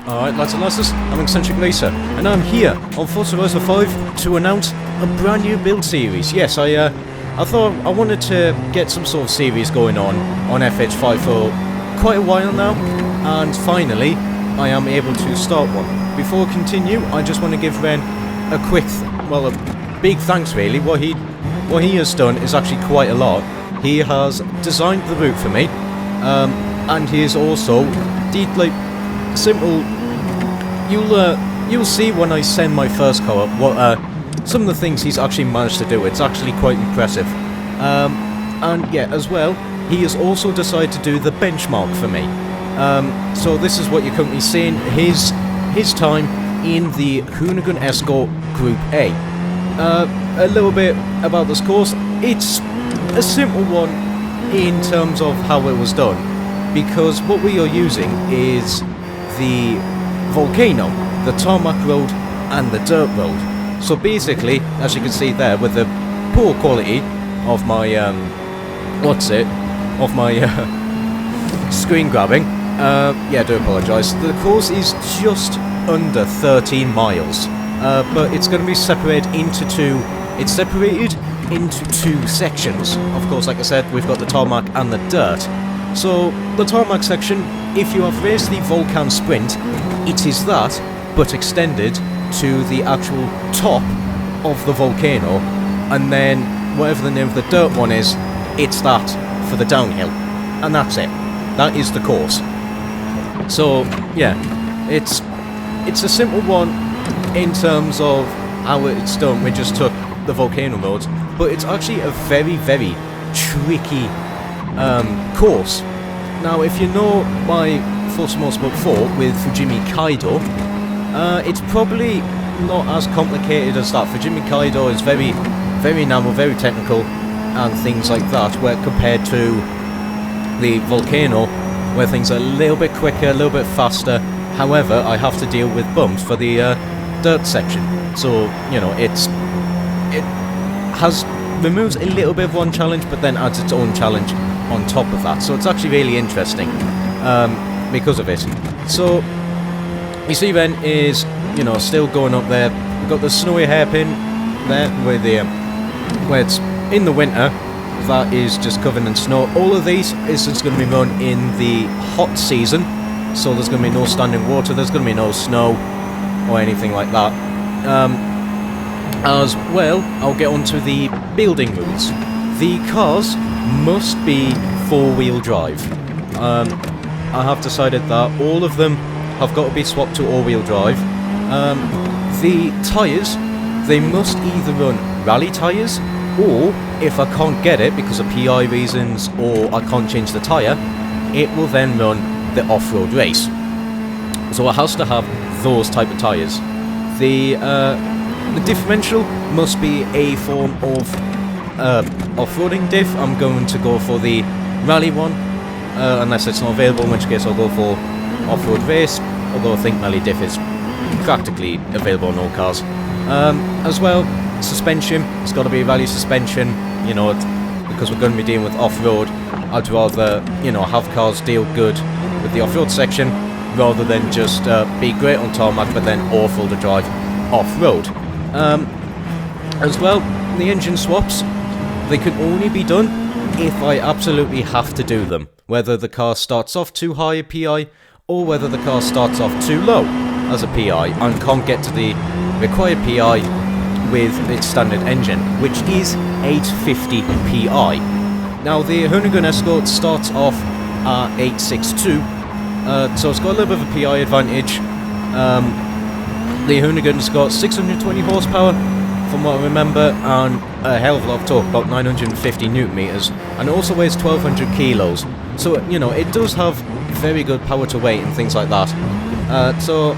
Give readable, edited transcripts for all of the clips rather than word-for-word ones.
Alright, lads and lasses, I'm Eccentric Racer, and I'm here on Forza 5 to announce a brand new build series. Yes, I thought I wanted to get some sort of series going on FH5 for quite a while now, and finally I am able to start one. Before I continue, I just want to give Ren a quick, a big thanks really. What he has done is actually quite a lot. He has designed the route for me, and he has also did like simple. You'll see when I send my first car up what some of the things he's actually managed to do. It's actually quite impressive. And yeah, as well, he has also decided to do the benchmark for me. So this is what you're currently seeing. His time in the Hoonigan Escort Group A. A little bit about this course. It's a simple one in terms of how it was done, because what we are using is the Volcano, the tarmac road and the dirt road. So basically, as you can see there, with the poor quality of my screen grabbing, yeah, I do apologise. The course is just under 13 miles, but it's going to be separated into two. It's separated into two sections. Of course, like I said, we've got the tarmac and the dirt. So the tarmac section, if you have raced the Volcan Sprint, it is that, but extended to the actual top of the volcano, and then whatever the name of the dirt one is, it's that for the downhill, and that's it. That is the course. So yeah, it's a simple one in terms of how it's done. We just took the volcano roads, but it's actually a very, very tricky course. Now, if you know my Forza Motorsport 4 with Fujimi Kaido, it's probably not as complicated as that. Fujimi Kaido is very, very narrow, very technical, and things like that, where compared to the Volcano, where things are a little bit quicker, a little bit faster. However, I have to deal with bumps for the dirt section, so you know it removes a little bit of one challenge, but then adds its own challenge on top of that. So it's actually really interesting because of it. So you see, Ben is still going up there. We've got the snowy hairpin there where it's in the winter. That is just covered in snow. All of these is just going to be run in the hot season, so there's going to be no standing water, there's going to be no snow or anything like that. As well, I'll get onto the building rules. The cars must be four-wheel drive. I have decided that all of them have got to be swapped to all-wheel drive. The tyres, they must either run rally tyres, or if I can't get it because of PI reasons or I can't change the tyre, it will then run the off-road race. So it has to have those type of tyres. The differential must be a form of off-roading diff. I'm going to go for the rally one, unless it's not available, in which case I'll go for off-road race, although I think rally diff is practically available on all cars. As well, suspension, it's got to be rally suspension, because we're going to be dealing with off-road. I'd rather, have cars deal good with the off-road section, rather than just be great on tarmac, but then awful to drive off-road. As well, the engine swaps, they can only be done if I absolutely have to do them. Whether the car starts off too high a PI, or whether the car starts off too low as a PI, and can't get to the required PI with its standard engine, which is 850 PI. Now, the Hoonigan Escort starts off at 862, so it's got a little bit of a PI advantage. The Hoonigan's got 620 horsepower, from what I remember, and a hell of a lot of torque, about 950 newton meters, and it also weighs 1200 kilos. So, it does have very good power to weight and things like that. So,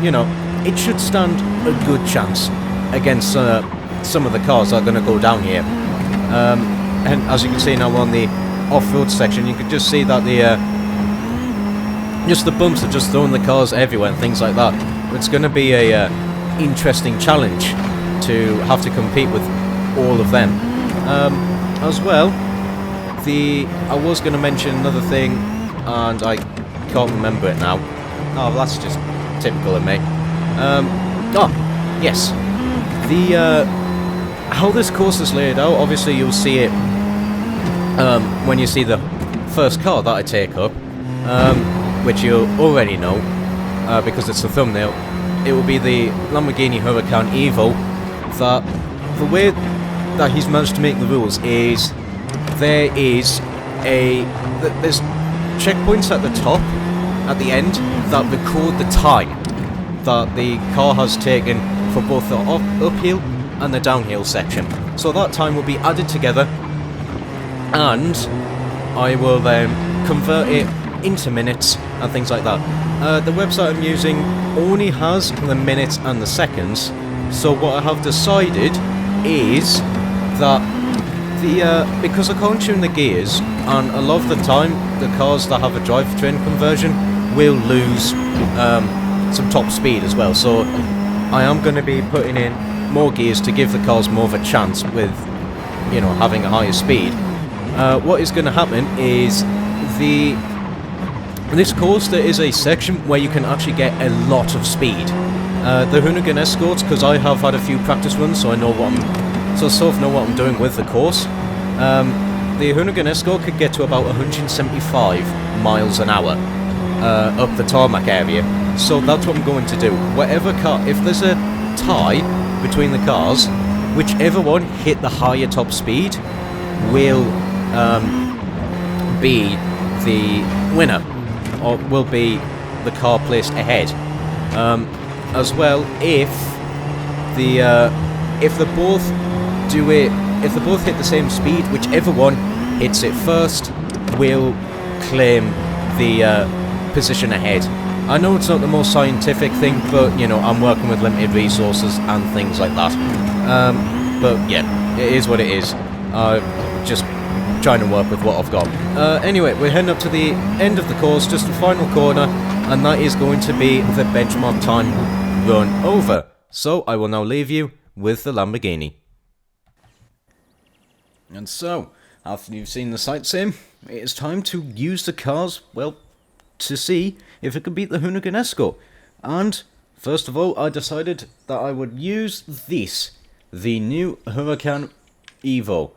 it should stand a good chance against some of the cars that are going to go down here. And as you can see now on the off-road section, you can just see that just the bumps are just throwing the cars everywhere and things like that. It's going to be a interesting challenge to have to compete with all of them. As well, I was going to mention another thing, and I can't remember it now. Oh, that's just typical of me. Yes. The, how this course is laid out, obviously you'll see it, when you see the first car that I take up, which you already know, because it's the thumbnail. It will be the Lamborghini Huracan Evo. That the way that he's managed to make the rules is there's checkpoints at the top, at the end, that record the time that the car has taken for both the uphill and the downhill section. So that time will be added together, and I will then convert it into minutes and things like that. The website I'm using only has the minutes and the seconds, so what I have decided is that because I can't tune the gears, and a lot of the time the cars that have a drivetrain conversion will lose some top speed as well, so I am going to be putting in more gears to give the cars more of a chance with, you know, having a higher speed. What is going to happen is this course, there is a section where you can actually get a lot of speed. The Hoonigan Escorts, because I have had a few practice runs, so I know what I'm doing with the course. The Hoonigan Escort could get to about 175 miles an hour up the tarmac area. So that's what I'm going to do. Whatever car, if there's a tie between the cars, whichever one hit the higher top speed will be the winner, or will be the car placed ahead. As well, if they both hit the same speed, whichever one hits it first will claim the position ahead. I know it's not the most scientific thing, but you know, I'm working with limited resources and things like that. But yeah, it is what it is. Just trying to work with what I've got. Anyway, we're heading up to the end of the course, just the final corner, and that is going to be the benchmark time run over. So I will now leave you with the Lamborghini. And so, after you've seen the sightseeing, it is time to use the cars, well, to see if it can beat the Hoonigan Escort. And first of all, I decided that I would use this, the new Huracan Evo.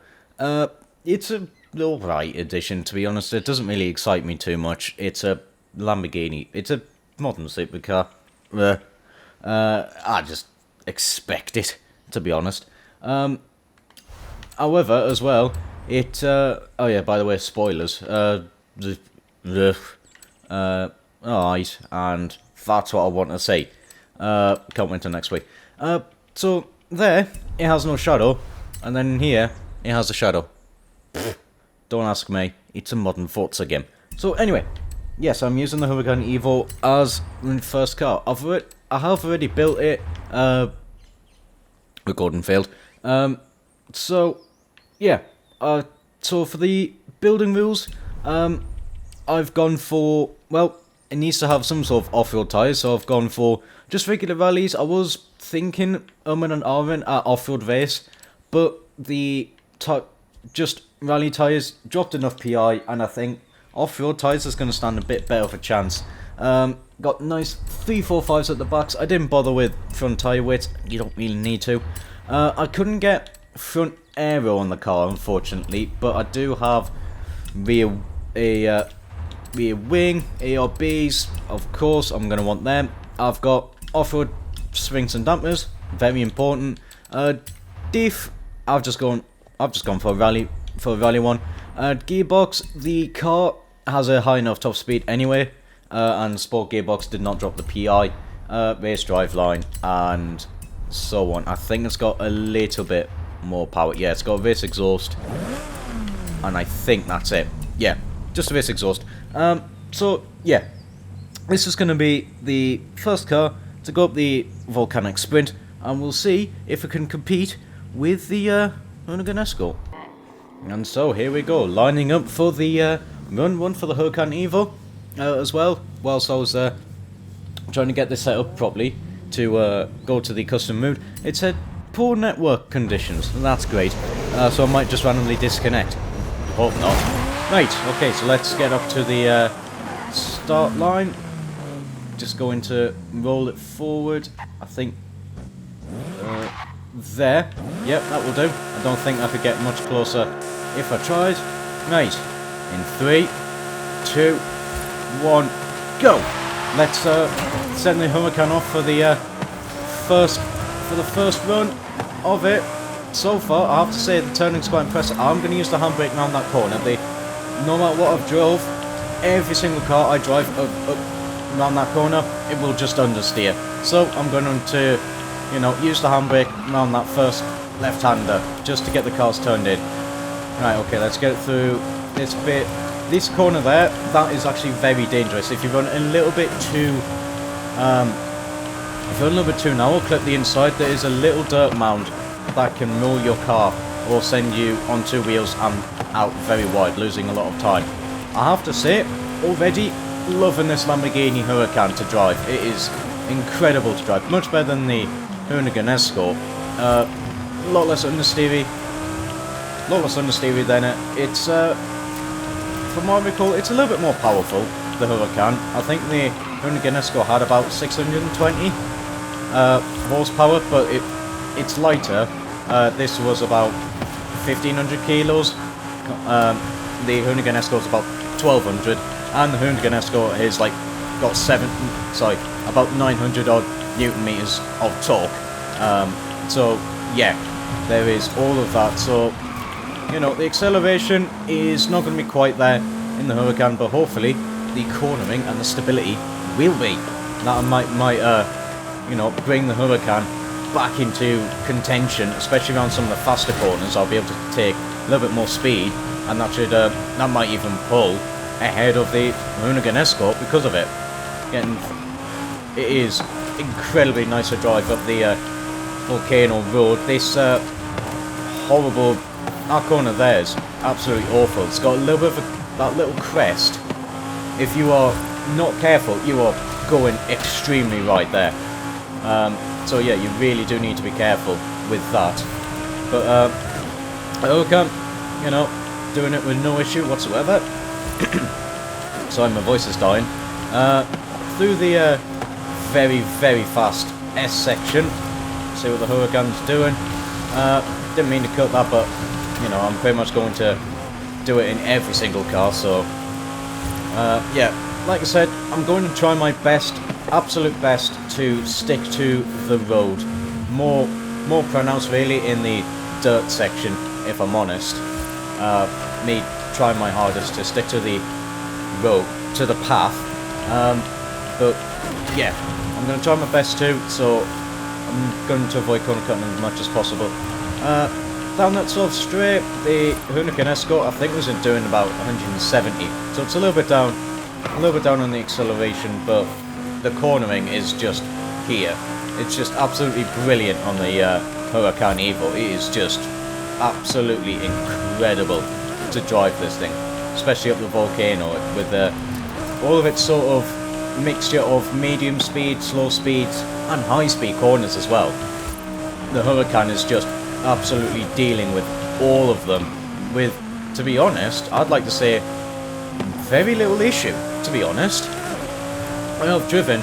It's a alright edition, to be honest. It doesn't really excite me too much. It's a Lamborghini. It's a modern supercar. I just expect it, to be honest. However, as well, it... oh yeah, by the way, spoilers. Alright, and that's what I want to say. Can't wait till next week. So, there, it has no shadow, and then here, it has a shadow. Don't ask me, it's a modern Forza game. So anyway, yes, I'm using the Huracan Evo as the first car. I have already built it. Recording failed. So yeah. So for the building rules, I've gone for, well, it needs to have some sort of off-road tyres, so I've gone for just regular rallies. I was thinking and ahhing at off-road race, but the just rally tyres dropped enough PI, and I think off-road tyres is going to stand a bit better of a chance. Got nice 345s at the backs. I didn't bother with front tyre weights, you don't really need to. I couldn't get front aero on the car, unfortunately, but I do have rear wing, ARBs, of course, I'm going to want them. I've got off-road springs and dampers, very important. Diff, I've just gone for a rally one. Gearbox, the car has a high enough top speed anyway, and sport gearbox did not drop the PI. Race driveline and so on. I think it's got a little bit more power. Yeah, it's got a race exhaust, and I think that's it. Yeah, just a race exhaust. So yeah, this is going to be the first car to go up the Volcanic Sprint, and we'll see if it can compete with the Hoonigan Escort. And so here we go, lining up for the run one for the Huracan Evo as well. Whilst I was trying to get this set up properly to go to the custom mode, it said poor network conditions, and that's great. So I might just randomly disconnect. Hope not. Right, okay, so let's get up to the start line. just going to roll it forward. I think there. Yep, that will do. I don't think I could get much closer if I tried. Right. In 3, 2, 1, go. Let's send the Huracan off for the first run of it. So far, I have to say the turning's quite impressive. I'm going to use the handbrake around that corner. No matter what I've drove, every single car I drive around that corner, it will just understeer. So I'm going to, you know, use the handbrake around that first left-hander just to get the cars turned in. Right, okay, let's get through this bit. This corner there, that is actually very dangerous. If you run a little bit too, narrow, clip the inside, there is a little dirt mound that can roll your car or send you on two wheels and out very wide, losing a lot of time. I have to say, already loving this Lamborghini Huracan to drive. It is incredible to drive, much better than the Huracan Escort. A lot less understeery than it. It's from what I recall, it's a little bit more powerful, the Huracan. I think the Huracan Escort had about 620 horsepower, but it's lighter. This was about 1,500 kilos. The Huracan Escort is about 1,200, and the Huracan Escort is like got about 900 odd Newton meters of torque. So yeah, there is all of that. So you know, the acceleration is not going to be quite there in the Huracan, but hopefully the cornering and the stability will be. That might you know, bring the Huracan back into contention, especially around some of the faster corners. I'll be able to take a little bit more speed, and that might even pull ahead of the Huracan Escort because of it. It is incredibly nice to drive up the Volcano road. This horrible, that corner there is absolutely awful. It's got a little bit of that little crest. If you are not careful, you are going extremely right there. So yeah, you really do need to be careful with that. But Huracan, you know, doing it with no issue whatsoever. Sorry, my voice is dying. Through the very, very fast S section. See what the Huracan's doing. Didn't mean to cut that, but you know, I'm pretty much going to do it in every single car. So yeah, like I said, I'm going to try my best, absolute best, to stick to the road. More pronounced really in the dirt section, if I'm honest. Me trying my hardest to stick to the road, to the path. But yeah, I'm going to try my best to. So I'm going to avoid corner cutting as much as possible. Down that sort of straight, the Huracan Escort I think was doing about 170, so it's a little bit down on the acceleration, but the cornering is just here. It's just absolutely brilliant on the Huracan Evo. It is just absolutely incredible to drive this thing, especially up the Volcano with all of its sort of mixture of medium speed, slow speeds, and high speed corners as well. The Huracan is just absolutely dealing with all of them with, to be honest, I'd like to say very little issue, to be honest. I have driven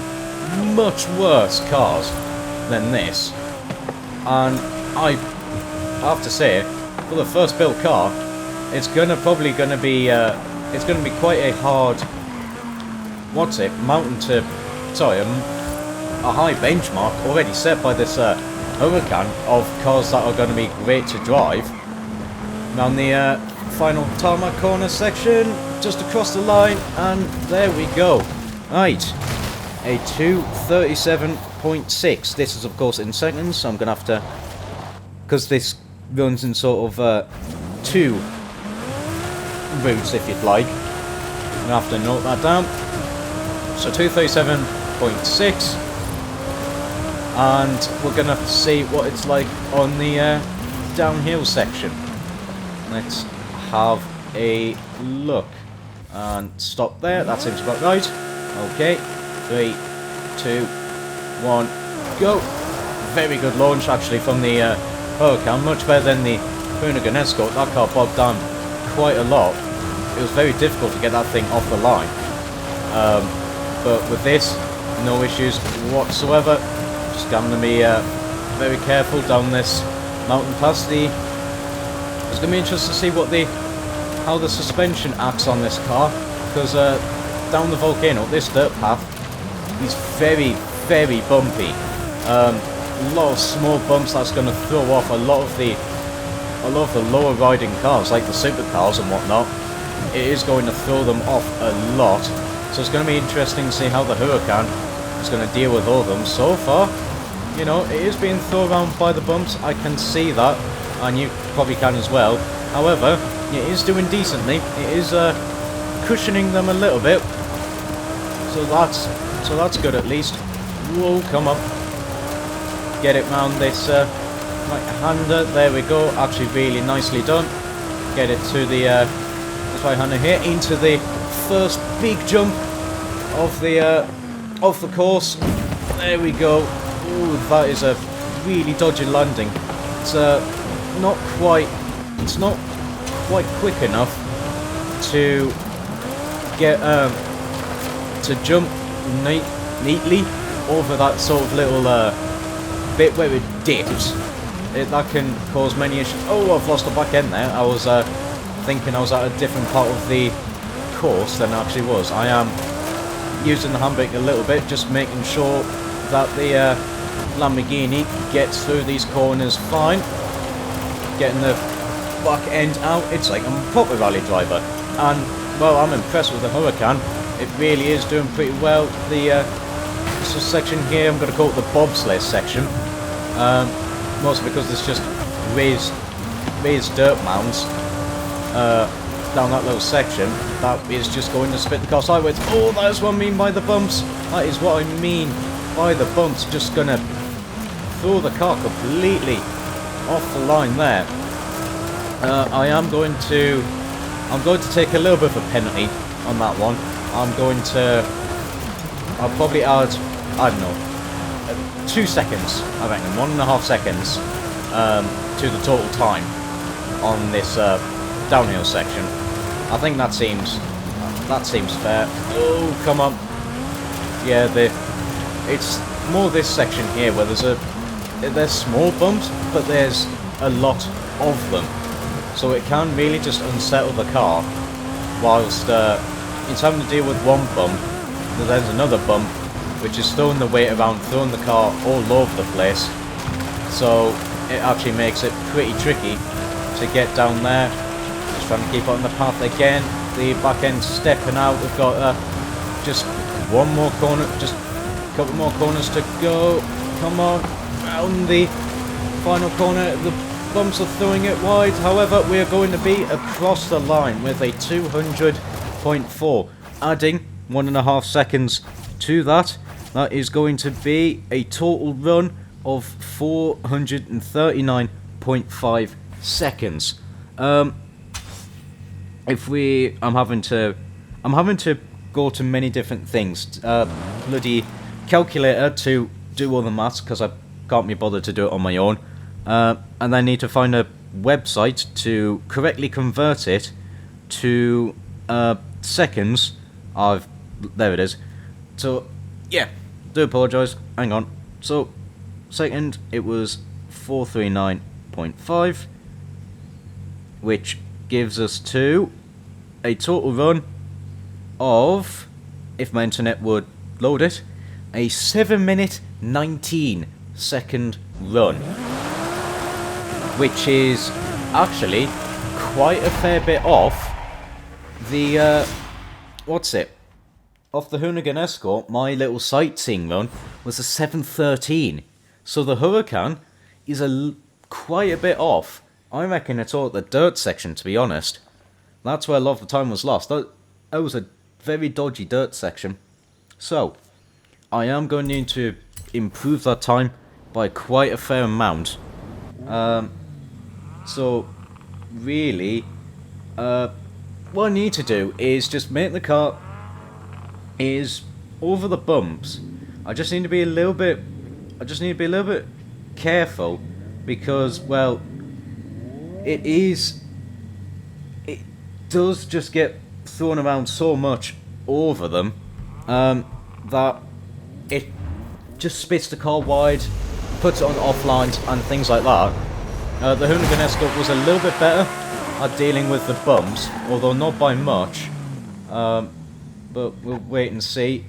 much worse cars than this, and I have to say, for the first built car, it's probably gonna be quite a hard, a high benchmark already set by this Huracan of cars that are going to be great to drive. Around the final tarmac corner section, just across the line, and there we go. Right, a 2:37.6. This is of course in seconds, so I'm going to have to, because this runs in sort of two routes if you'd like, I'm going to have to note that down. So 2:37.6. And we're going to see what it's like on the downhill section. Let's have a look. And stop there, that seems about right. Okay, 3, 2, 1, go. Very good launch actually from the Huracan, much better than the Huracan Escort. That car bogged down quite a lot. It was very difficult to get that thing off the line. But with this, no issues whatsoever. Just going to be very careful down this mountain pass. It's going to be interesting to see how the suspension acts on this car, because down the volcano, this dirt path is very, very bumpy. A lot of small bumps that's going to throw off a lot of the lower riding cars, like the supercars and whatnot. It is going to throw them off a lot. So it's going to be interesting to see how the Huracan is going to deal with all of them. So far, you know, it is being thrown around by the bumps. I can see that, and you probably can as well. However, it is doing decently. It is cushioning them a little bit. So that's good at least. Whoa, come on. Get it round this right-hander. There we go. Actually, really nicely done. Get it to the right-hander here into the first big jump of the course. There we go. Ooh, that is a really dodgy landing. It's not quite quick enough to get to jump neatly over that sort of little bit where it dips. That can cause many issues. Oh, I've lost the back end there. I was thinking I was at a different part of the course than I actually was. I am using the handbrake a little bit, just making sure that the Lamborghini gets through these corners fine. Getting the back end out. It's like I'm a proper rally driver, and well, I'm impressed with the Huracan. It really is doing pretty well. This section here, I'm going to call it the bobsleigh section, mostly because there's just raised dirt mounds down that little section. That is just going to spit the car sideways. Oh, that's what I mean by the bumps. That is what I mean by the bumps. Just going to throw the car completely off the line there. I'm going to take a little bit of a penalty on that one. I'll probably add, I don't know, 2 seconds, I reckon, 1.5 seconds to the total time on this downhill section. I think that seems fair. Oh, come on. Yeah, it's more this section here where there's small bumps, but there's a lot of them. So it can really just unsettle the car, whilst it's having to deal with one bump. There's another bump, which is throwing the weight around, throwing the car all over the place. So it actually makes it pretty tricky to get down there. Just trying to keep on the path again. The back end stepping out. We've got just one more corner, just a couple more corners to go. Come on, round the final corner. The bumps are throwing it wide. However, we are going to be across the line with a 200.4, adding 1.5 seconds to that. That is going to be a total run of 439.5 seconds. I'm having to go to many different things. Bloody calculator to do all the maths, because I can't be bothered to do it on my own. And I need to find a website to correctly convert it to seconds. There it is. So yeah, do apologise. Hang on. So second, it was 439.5, which gives us to a total run of, if my internet would load it, a 7-minute 19 second run, which is actually quite a fair bit off the off the Hoonigan Escort. My little sightseeing run was a 7:13, so the Huracan is quite a bit off. I reckon it's all at the dirt section, to be honest. That's where a lot of the time was lost. That was a very dodgy dirt section. So I am going to need to improve that time by quite a fair amount. So really, what I need to do is just make the car is over the bumps. I just need to be a little bit careful, because, well, it does just get thrown around so much over them that just spits the car wide, puts it on offlines and things like that. The Hoonigan Escort was a little bit better at dealing with the bumps, although not by much. But we'll wait and see.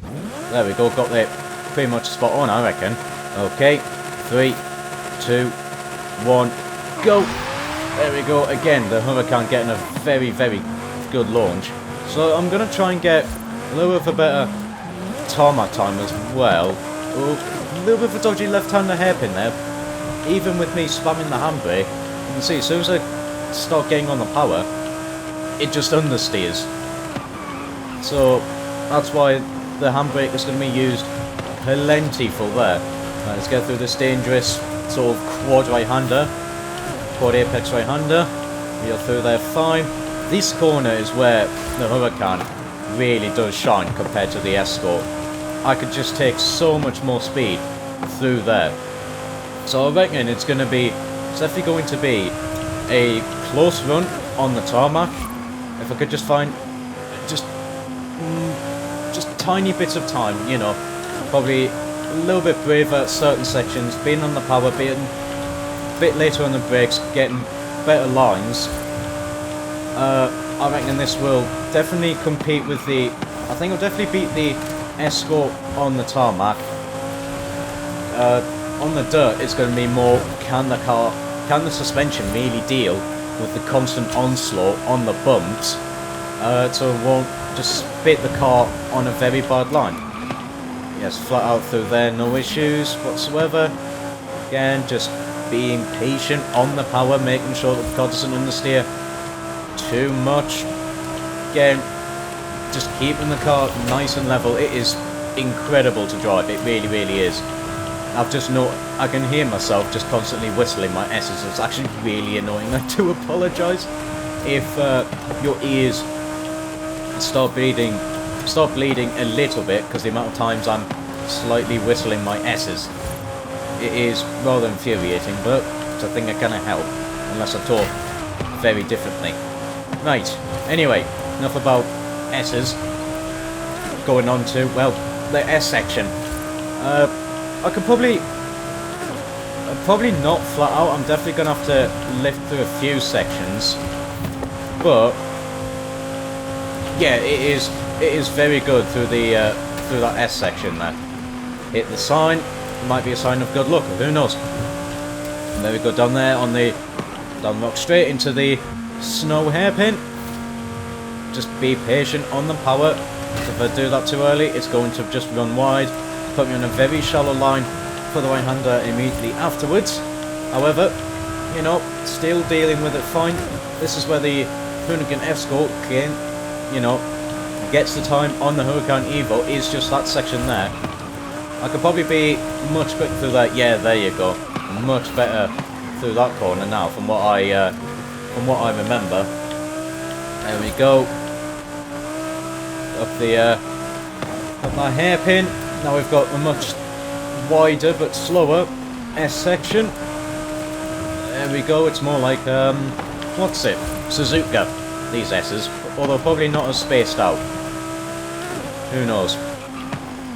There we go, got it pretty much spot on, I reckon. Okay, 3, 2, 1, go! There we go, again, the Huracan getting a very, very good launch. So I'm going to try and get a little bit of a better tarmac time as well. Oh, a little bit of a dodgy left-hander hairpin there. Even with me spamming the handbrake, you can see as soon as I start getting on the power, it just understeers. So that's why the handbrake is going to be used plentiful there. Let's get through this dangerous sort of quad right-hander, quad apex right-hander. We're through there fine. This corner is where the Huracan really does shine compared to the Escort. I could just take so much more speed through there. So I reckon it's definitely going to be a close run on the tarmac. If I could just find just tiny bits of time, you know, probably a little bit braver at certain sections, being on the power, being a bit later on the brakes, getting better lines. I reckon this will definitely compete with the... I think it'll definitely beat the Escort on the tarmac. On the dirt, it's going to be more, can the suspension really deal with the constant onslaught on the bumps, so it won't just spit the car on a very bad line. Yes, flat out through there, no issues whatsoever. Again, just being patient on the power, making sure that the car doesn't understeer too much. Again, just keeping the car nice and level. It is incredible to drive, it really, really is. I can hear myself just constantly whistling my S's. It's actually really annoying. I do apologise if your ears start bleeding a little bit because the amount of times I'm slightly whistling my S's. It is rather infuriating, but I think I cannot help unless I talk very differently. Right, anyway, enough about S's. Going on to, well, the S section. I could probably not flat out. I'm definitely going to have to lift through a few sections. But yeah, it is very good through the through that S section there. Hit the sign, might be a sign of good luck, who knows. And there we go, down there on the down rock straight into the snow hairpin. Just be patient on the power. If I do that too early, it's going to just run wide, put me on a very shallow line for the right-hander immediately afterwards. However, you know, still dealing with it fine. This is where the Hoonigan Escort can, you know, gets the time on the Huracan Evo, is just that section there. I could probably be much quicker through that. Yeah, there you go. Much better through that corner now from what I remember. There we go. Up my hairpin. Now we've got a much wider but slower S section. There we go. It's more like what's it? Suzuka. These S's, although probably not as spaced out. Who knows?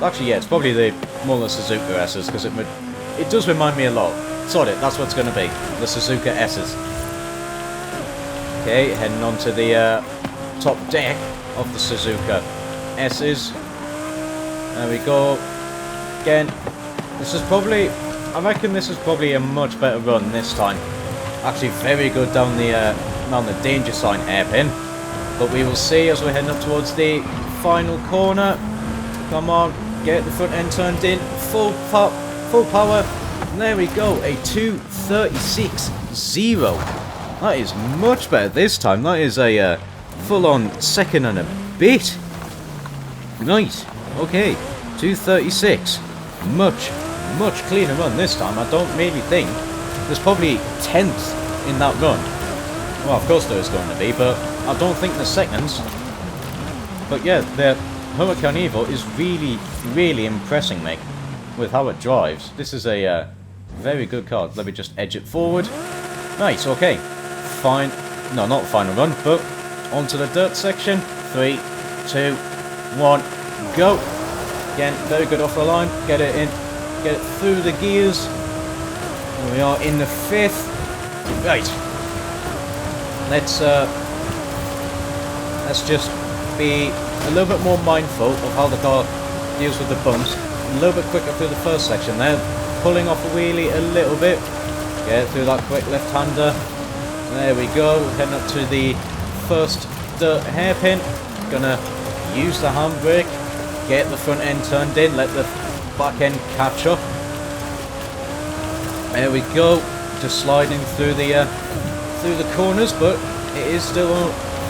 Actually, yeah, it's probably more the Suzuka S's because it does remind me a lot. Sort it. That's what it's going to be. The Suzuka S's. Okay, heading on to the top deck of the Suzuka S's. There we go. Again, I reckon this is probably a much better run this time. Actually, very good down the danger sign hairpin. But we will see as we're heading up towards the final corner. Come on, get the front end turned in, full power. And there we go, a 2:36.0. That is much better this time. That is a full-on second and a bit. Right, okay, 2:36. Much cleaner run this time. I don't really think there's probably 10th in that run. Well, of course there is going to be, but I don't think there's seconds. But yeah, the Huracan Evo is really, really impressing me with how it drives. This is a very good car. Let me just edge it forward. Right, okay. Fine. No, not final run, but onto the dirt section. 3, 2, 1, go. Again, very good off the line. Get it in get it through the gears. Here we are in the 5th. Right. Let's just be a little bit more mindful of how the car deals with the bumps. A little bit quicker through the first section there. Pulling off a wheelie a little bit. Get through that quick left-hander. There we go. Heading up to the first dirt hairpin. Gonna use the handbrake. Get the front end turned in. Let the back end catch up. There we go. Just sliding through the corners, but it is still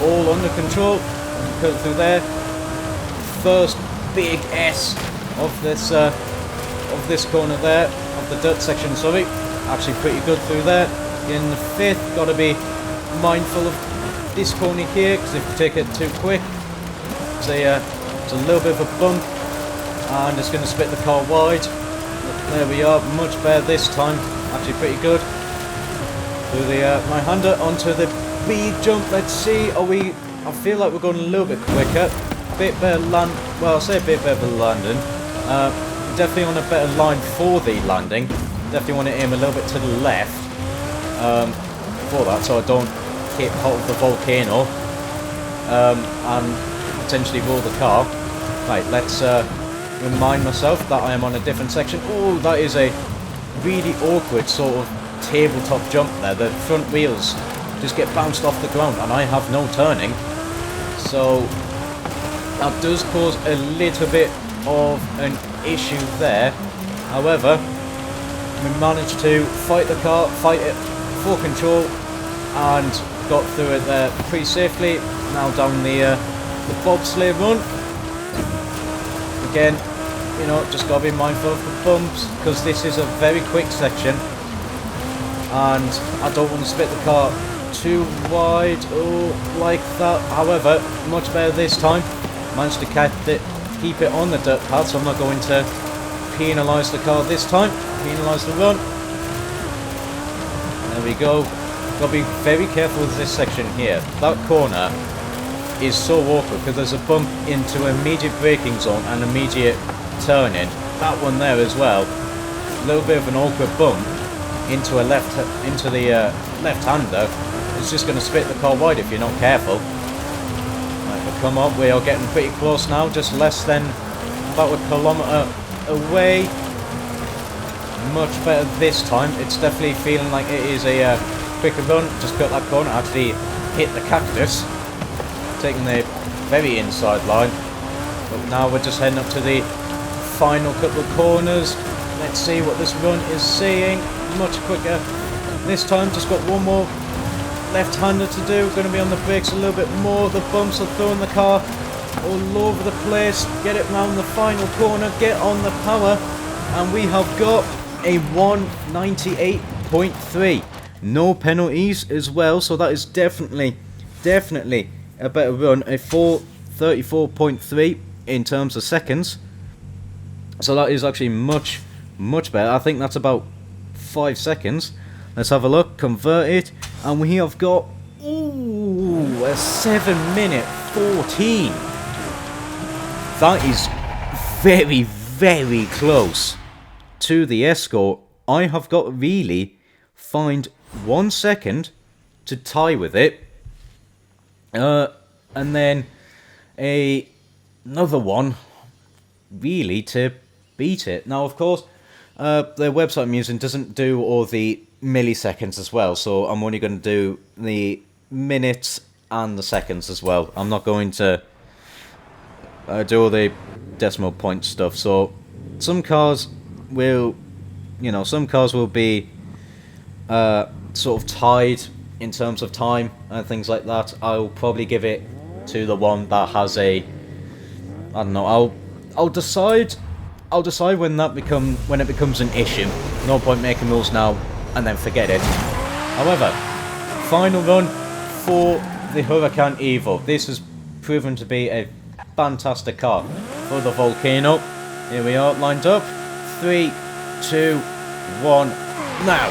all under control. Cut through there. First big S of this corner there, of the dirt section. Sorry, actually pretty good through there. In the 5th, got to be mindful of this corner here, because if you take it too quick, it's a little bit of a bump, and it's going to split the car wide. There we are, much better this time. Actually pretty good. Through the right-hander onto the B jump. Let's see. I feel like we're going a little bit quicker. Bit better land. Well, I'll say a bit better landing. Definitely on a better line for the landing. Definitely want to aim a little bit to the left for that, so I don't hit hold of the volcano and potentially roll the car. Right, let's remind myself that I am on a different section. Oh, that is a really awkward sort of tabletop jump there. The front wheels just get bounced off the ground and I have no turning, so that does cause a little bit of an issue there. However, we managed to fight the car, fight it for control, and got through it there pretty safely. Now down the bobsleigh run. Again, you know, just gotta be mindful of the bumps, because this is a very quick section and I don't want to split the car too wide like that. However, much better this time. Managed to keep it on the dirt path, so I'm not going to penalise the car this time. Penalise the run. There we go. Gotta be very careful with this section here. That corner is so awkward because there's a bump into immediate braking zone and immediate turning. That one there as well. A little bit of an awkward bump into the left-hander. It's just going to split the car wide if you're not careful. Right, but come on, we are getting pretty close now. Just less than about a kilometre away. Much better this time. It's definitely feeling like it is a quicker run. Just cut that corner, actually hit the cactus, taking the very inside line. But now we're just heading up to the final couple of corners. Let's see what this run is saying. Much quicker this time. Just got one more left-hander to do. Going to be on the brakes a little bit more. The bumps are throwing the car all over the place. Get it round the final corner. Get on the power, and we have got a 198.3. No penalties as well, so that is definitely a better run. A 434.3 in terms of seconds. So that is actually much better. I think that's about 5 seconds. Let's have a look. Convert it, and we have got a 7-minute 14. That is very close to the Escort. I have got to really find 1 second to tie with it, and then another one really to beat it. Now, of course, the website I'm using doesn't do all the milliseconds as well, so I'm only going to do the minutes and the seconds as well. I'm not going to do all the decimal point stuff. So some cars will, some cars will be sort of tied in terms of time and things like that. I'll probably give it to the one that has I don't know. I'll decide when it becomes an issue. No point making rules now and then forget it. However, final run for the Huracan Evo. This has proven to be a fantastic car for the Volcano. Here we are, lined up. 3, 2, 1, now.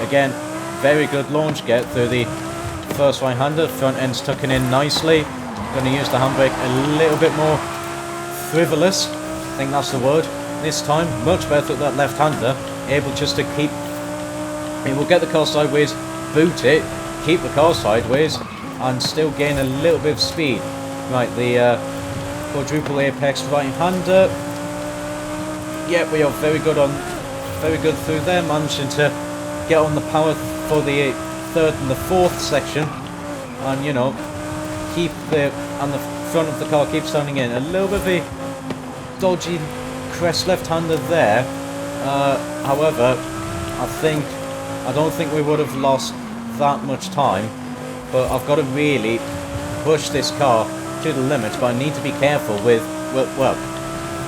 Again, very good launch. Get through the first right-hander. Front end's tucking in nicely. Going to use the handbrake a little bit more frivolous. I think that's the word. A this time. Much better at that left-hander. Able just to keep... It will get the car sideways, boot it, keep the car sideways, and still gain a little bit of speed. Right, the quadruple apex right-hander. Yeah, we are very good through there, managing to get on the power for the third and the fourth section, and you know, keep the front of the car keeps turning in. A little bit of a dodgy crest left-hander there. However, I don't think we would have lost that much time, but I've got to really push this car to the limit. But I need to be careful with, well,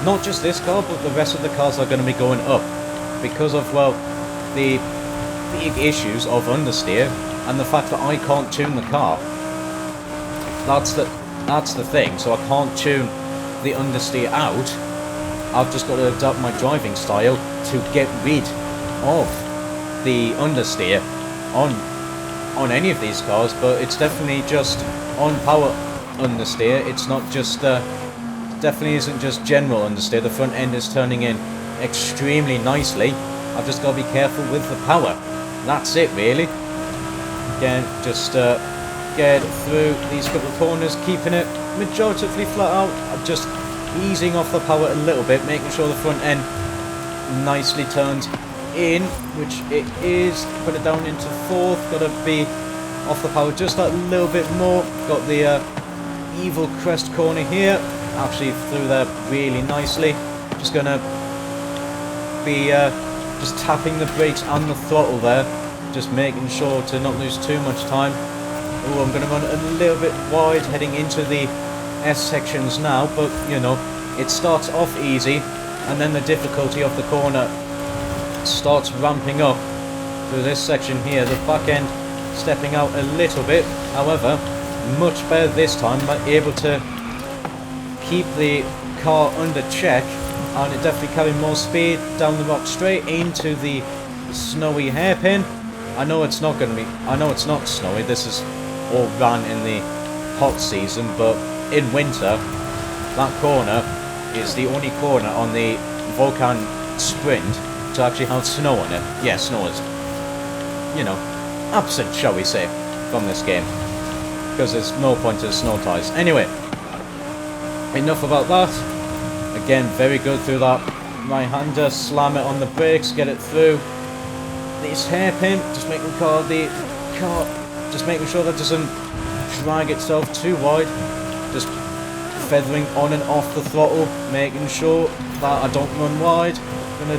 not just this car, but the rest of the cars are going to be going up because of, well, the big issues of understeer and the fact that I can't tune the car. That's the thing. So I can't tune the understeer out. I've just got to adapt my driving style to get rid of the understeer on any of these cars, but it's definitely just on power understeer. It's not just definitely isn't just general understeer. The front end is turning in extremely nicely. I've just got to be careful with the power. That's it really. Again, just get through these couple of corners, keeping it majoritively flat out. I'm just easing off the power a little bit, making sure the front end nicely turns in, which it is. Put it down into fourth. Got to be off the power just that little bit more. Got the evil crest corner here. Actually through there really nicely. Just gonna be just tapping the brakes and the throttle there, just making sure to not lose too much time. Oh, I'm gonna run a little bit wide heading into the S sections now, but you know, it starts off easy and then the difficulty of the corner starts ramping up through this section here. The back end stepping out a little bit, however, much better this time. I'm able to keep the car under check, and it definitely carried more speed down the rock straight into the snowy hairpin. I know it's not snowy. This is all ran in the hot season, but in winter, that corner is the only corner on the Volcan Sprint to actually have snow on it. Yeah, snow is, you know, absent, shall we say, from this game, because there's no point to snow tires. Anyway, enough about that. Again, very good through that right-hander. Slam it on the brakes, get it through this hairpin. Just making sure that doesn't drag itself too wide. Just feathering on and off the throttle, making sure that I don't run wide. Gonna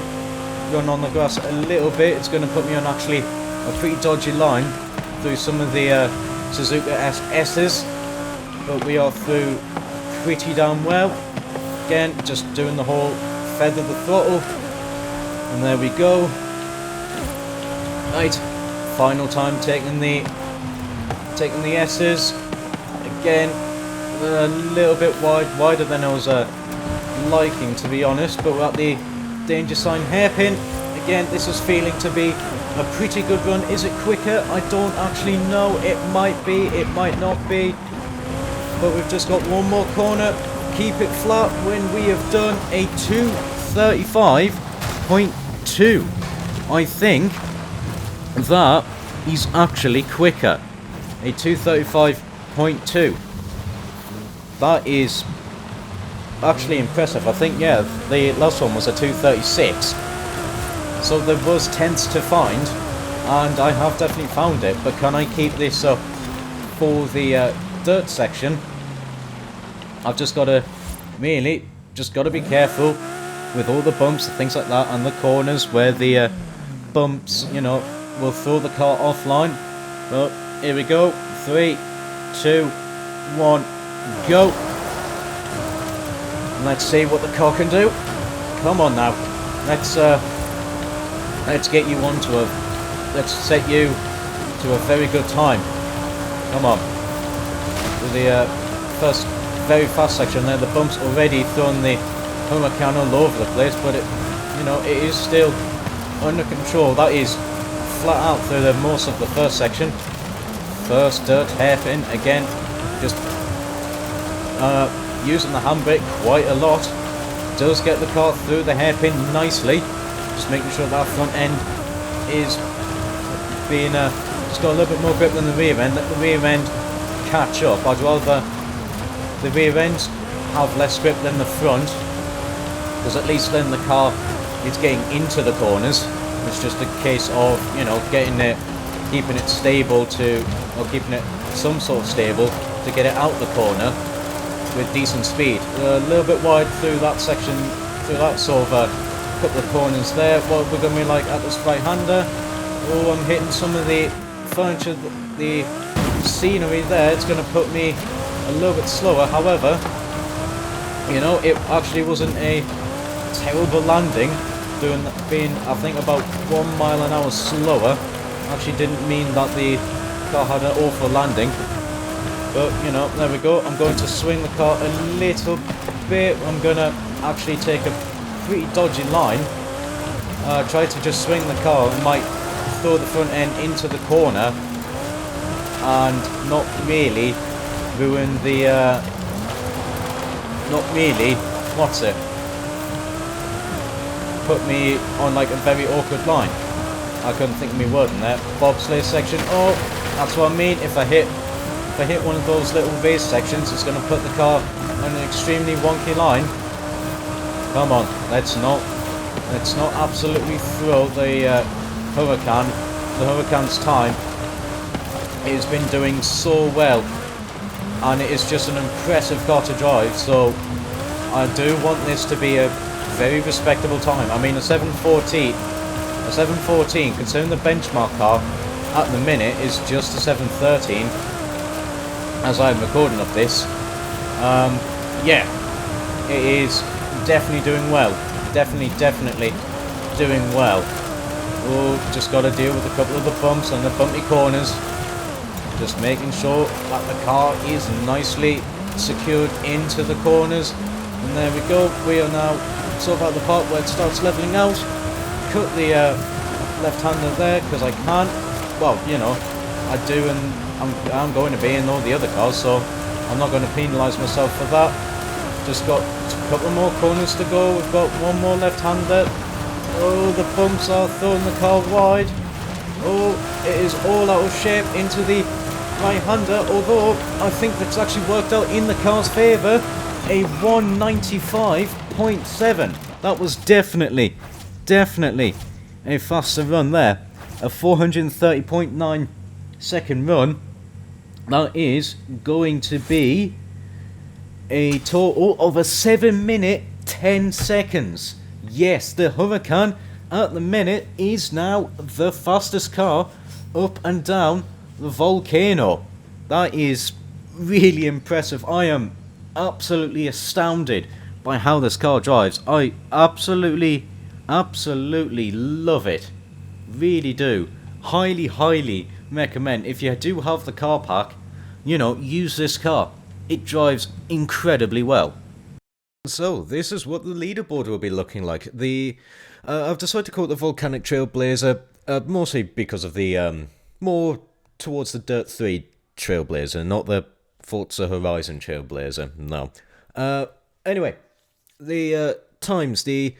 run on the grass a little bit. It's gonna put me on actually a pretty dodgy line through some of the Suzuka S's, but we are through pretty damn well. Again, just doing the whole feather the throttle, and there we go. Right, final time taking the S's. Again, a little bit wider than I was liking, to be honest, but we're at the danger sign hairpin. Again, this is feeling to be a pretty good run. Is it quicker? I don't actually know. It might be, it might not be, but we've just got one more corner. Keep it flat when we have done a 2:35.2. I think that is actually quicker. A 2:35.2. That is actually impressive. I think, yeah, the last one was a 2:36. So there was tenths to find, and I have definitely found it. But can I keep this up for the dirt section? I've just got to be careful with all the bumps and things like that, and the corners where the bumps, you know, will throw the car offline. But here we go. 3, 2, 1, go. Let's see what the car can do. Come on now. Let's get you onto a. Let's set you to a very good time. Come on. To the first very fast section there. The bumps already throwing the tarmac all over the place, but it, you know, it is still under control. That is flat out through the most of the first section. First dirt hairpin again, just using the handbrake quite a lot. does get the car through the hairpin nicely. Just making sure that front end is being just got a little bit more grip than the rear end. Let the rear end catch up. I'd rather the rear end have less grip than the front, because at least then the car is getting into the corners. It's just a case of, you know, getting it, keeping it stable to, or keeping it some sort of stable to get it out the corner with decent speed. A little bit wide through that section, through that sort of couple of corners there. What we're going to be like at this right-hander. Oh, I'm hitting some of the furniture, the scenery there. It's going to put me a little bit slower. However, you know, it actually wasn't a terrible landing. Being, I think, about 1 mile an hour slower actually didn't mean that the car had an awful landing. But, you know, there we go. I'm going to swing the car a little bit. I'm going to actually take a pretty dodgy line. Try to just swing the car and might throw the front end into the corner and not really ruin the, put me on like a very awkward line. I couldn't think of me word in there. Bobsleigh section. Oh, that's what I mean. If I hit one of those little race sections, it's going to put the car on an extremely wonky line. Come on, let's not absolutely throw the Huracan. The Huracan's time. It has been doing so well, and it is just an impressive car to drive. So I do want this to be a very respectable time. I mean, a 7:14, considering the benchmark car at the minute is just a 7:13 as I'm recording of this. Yeah, it is definitely doing well. Definitely doing well. Oh, just got to deal with a couple of the bumps and the bumpy corners. Just making sure that the car is nicely secured into the corners. And there we go. We are now sort of at the part where it starts leveling out. Cut the left-hander there because I can't. Well, you know, I do, and I'm going to be in all the other cars, so I'm not going to penalise myself for that. Just got a couple more corners to go. We've got one more left-hander. Oh, the bumps are throwing the car wide. Oh, it is all out of shape into the right-hander, although I think that's actually worked out in the car's favour. A 195.7. That was definitely a faster run there. A 430.9 second run. That is going to be a total of a 7 minute 10 seconds. Yes, the Huracan at the minute is now the fastest car up and down the volcano. That is really impressive. I am absolutely astounded by how this car drives. I absolutely love it. Really do. Highly recommend. If you do have the car pack, you know, use this car. It drives incredibly well. So, this is what the leaderboard will be looking like. I've decided to call it the Volcanic Trailblazer, mostly because of the, more towards the Dirt 3 Trailblazer, not the Forza Horizon Trailblazer, no. Anyway, the times, the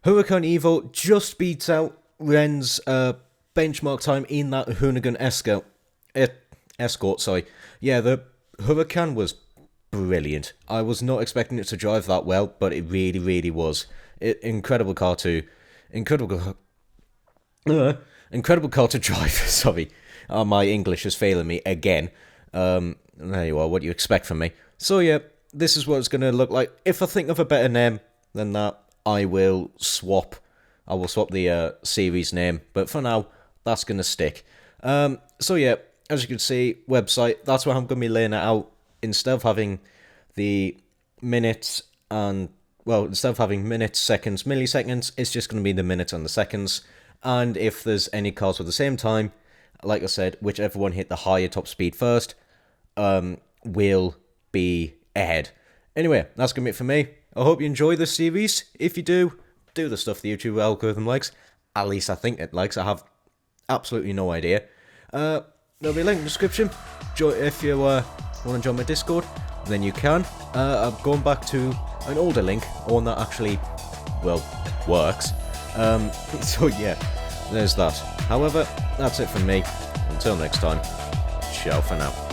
Huracan Evo just beats out Ren's benchmark time in that Hoonigan Escort, sorry. Yeah, the Huracan was brilliant. I was not expecting it to drive that well, but it really was. Incredible car to drive. Sorry, my English is failing me again. There you are. What do you expect from me? So yeah, this is what it's going to look like. If I think of a better name than that, I will swap. I will swap the series name, but for now, that's going to stick. So yeah, as you can see, website. That's where I'm going to be laying it out. Instead of having the minutes and, well, instead of having minutes, seconds, milliseconds, it's just going to be the minutes and the seconds. And if there's any cars with the same time, like I said, whichever one hit the higher top speed first, will be ahead. Anyway, that's going to be it for me. I hope you enjoy this series. If you do the stuff the YouTube algorithm likes. At least I think it likes. I have absolutely no idea. There'll be a link in the description. If you want to join my Discord, then you can. I'm going back to an older Link, one that actually, well, works. So yeah, there's that. However, that's it from me. Until next time, ciao for now.